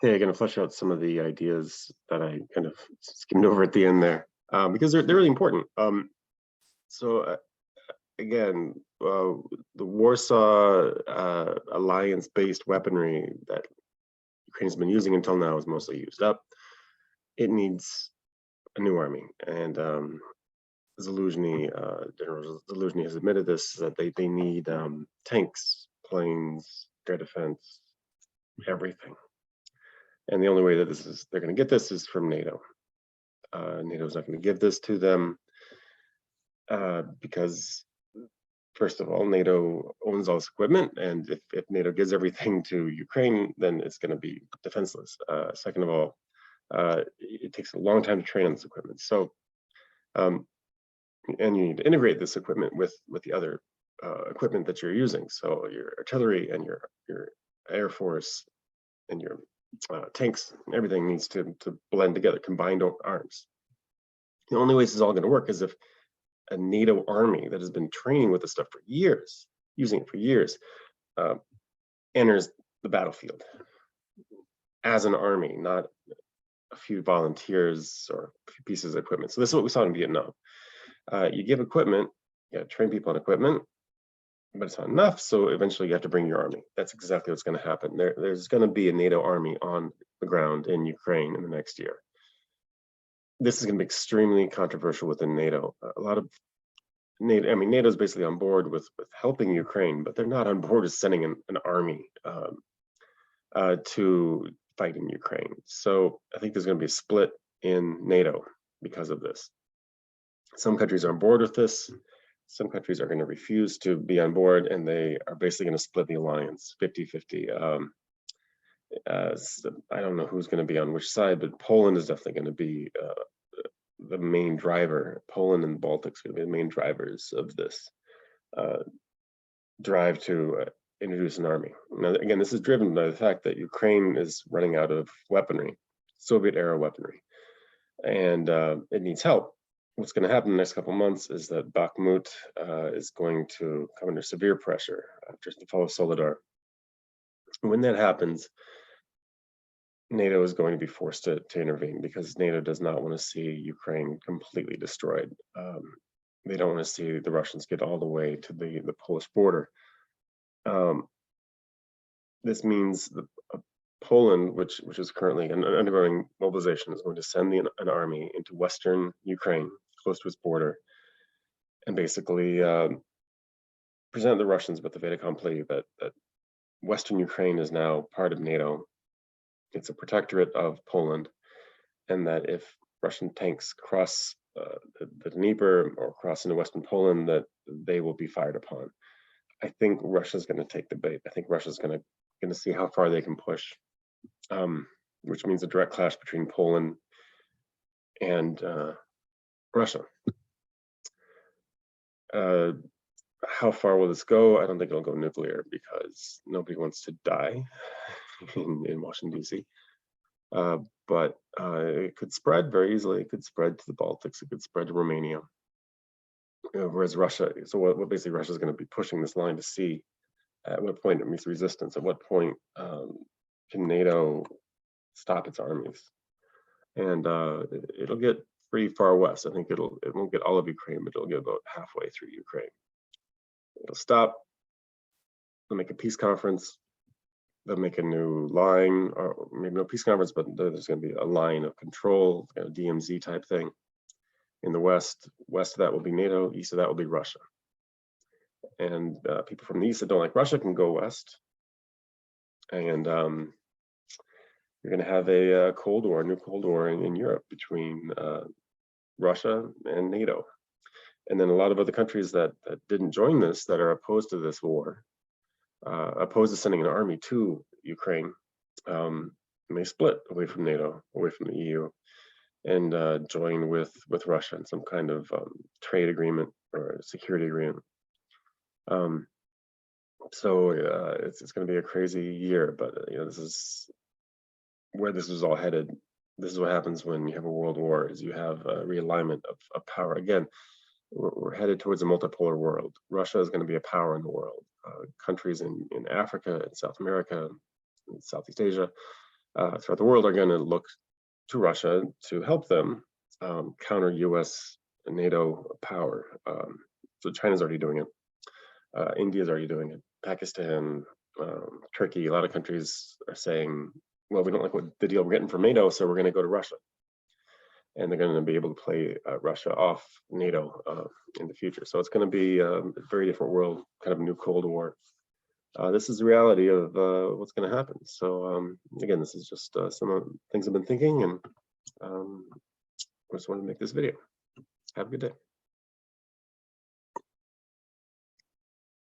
Okay, I'm going to flesh out some of the ideas that I kind of skimmed over at the end there, because they're really important. So again, the Warsaw Alliance-based weaponry that Ukraine's been using until now is mostly used up. It needs a new army, and General Zaluzhny has admitted this, that they need tanks, planes, air defense, everything. And the only way that they're going to get this is from NATO. NATO's not going to give this to them because, first of all, NATO owns all this equipment, and if NATO gives everything to Ukraine, then it's going to be defenseless. Second of all, it takes a long time to train on this equipment. So, and you need to integrate this equipment with the other equipment that you're using. So your artillery and your air force and your tanks, everything needs to blend together, combined arms. The only way this is all going to work is if a NATO army that has been training with this stuff for years, using it for years, enters the battlefield as an army, not a few volunteers or a few pieces of equipment. So this is what we saw in Vietnam. You give equipment, you got to train people on equipment, but it's not enough. So eventually you have to bring your army. That's exactly what's going to happen. There's going to be a NATO army on the ground in Ukraine in the next year. This is going to be extremely controversial within NATO. A lot of NATO, I mean, NATO is basically on board with helping Ukraine, but they're not on board with sending an army to fight in Ukraine. So I think there's going to be a split in NATO because of this. Some countries are on board with this. Some countries are going to refuse to be on board, and they are basically going to split the alliance 50-50. I don't know who's going to be on which side, but Poland is definitely going to be the main driver. Poland and the Baltics are going to be the main drivers of this drive to introduce an army. Now, again, this is driven by the fact that Ukraine is running out of weaponry, Soviet-era weaponry, and it needs help. What's going to happen in the next couple of months is that Bakhmut is going to come under severe pressure after the fall of Soledar. When that happens, NATO is going to be forced to intervene, because NATO does not want to see Ukraine completely destroyed. They don't want to see the Russians get all the way to the Polish border. This means Poland, which is currently undergoing mobilization, is going to send an army into Western Ukraine, close to its border, and basically present the Russians with the fait accompli that Western Ukraine is now part of NATO. It's a protectorate of Poland, and that if Russian tanks cross the Dnieper or cross into Western Poland, that they will be fired upon. I think Russia's going to take the bait. I think Russia's going to see how far they can push, which means a direct clash between Poland and Russia. How far will this go? I don't think it'll go nuclear, because nobody wants to die in Washington, D.C. But it could spread very easily. It could spread to the Baltics. It could spread to Romania. Whereas Russia, so what basically Russia is going to be pushing this line to see at what point it meets resistance. At what point can NATO stop its armies? And it'll get pretty far west. I think it won't get all of Ukraine, but it'll get about halfway through Ukraine. It'll stop. They'll make a peace conference. They'll make a new line, or maybe no peace conference, but there's going to be a line of control, a DMZ type thing. In the west of that will be NATO, east of that will be Russia. And people from the east that don't like Russia can go west. And you're going to have a Cold War, a new Cold War in Europe between Russia and NATO. And then a lot of other countries that didn't join this, that are opposed to this war, opposed to sending an army to Ukraine, may split away from NATO, away from the EU, and join with Russia in some kind of trade agreement or security agreement. So it's going to be a crazy year, but this is where this is all headed. This is what happens when you have a world war: is you have a realignment of power. Again, we're headed towards a multipolar world. Russia is going to be a power in the world. Countries in Africa and South America and Southeast Asia throughout the world are going to look to Russia to help them counter U.S. and NATO power. So China's already doing it. India's already doing it. Pakistan, Turkey, a lot of countries are saying, well, we don't like the deal we're getting from NATO, so we're going to go to Russia. And they're going to be able to play Russia off NATO in the future. So it's going to be a very different world, kind of a new Cold War. This is the reality of what's going to happen. So again, this is just some things I've been thinking, and I just wanted to make this video. Have a good day.